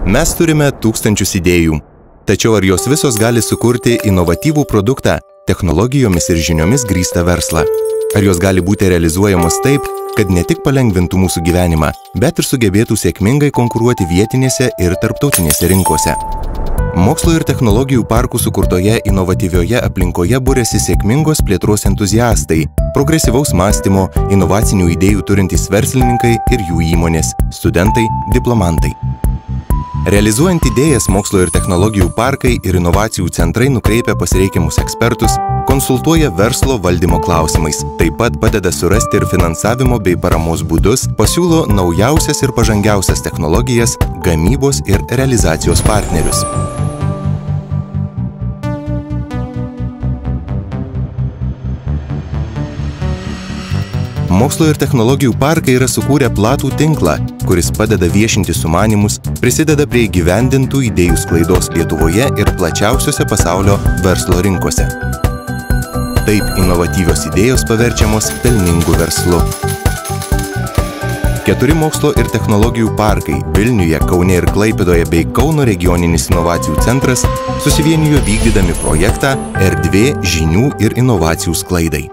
Mes turime tūkstančius idėjų. Tačiau ar jos visos gali sukurti inovatyvų produktą, technologijomis ir žiniomis grįstą verslą? Ar jos gali būti realizuojamos taip, kad ne tik palengvintų mūsų gyvenimą, bet ir sugebėtų sėkmingai konkuruoti vietinėse ir tarptautinėse rinkose? Mokslo ir technologijų parkų sukurtoje inovatyvioje aplinkoje būrėsi sėkmingos plėtros entuziastai, progresyvaus mąstymo, inovacinių idėjų turintys verslininkai ir jų įmonės, studentai, diplomantai. Realizuojant idėjas, mokslo ir technologijų parkai ir inovacijų centrai nukreipia pas reikiamus ekspertus, konsultuoja verslo valdymo klausimais, taip pat padeda surasti ir finansavimo bei paramos būdus, pasiūlo naujausias ir pažangiausias technologijas, gamybos ir realizacijos partnerius. Mokslo ir technologijų parkai yra sukūrę platų tinklą, kuris padeda viešinti sumanymus, prisideda prie įgyvendintų idėjų sklaidos Lietuvoje ir plačiausiose pasaulio verslo rinkose. Taip inovatyvios idėjos paverčiamos pelningu verslu. 4 mokslo ir technologijų parkai Vilniuje, Kaune ir Klaipėdoje bei Kauno regioninis inovacijų centras susivienijo vykdydami projektą Erdvė žinių ir inovacijų sklaidai.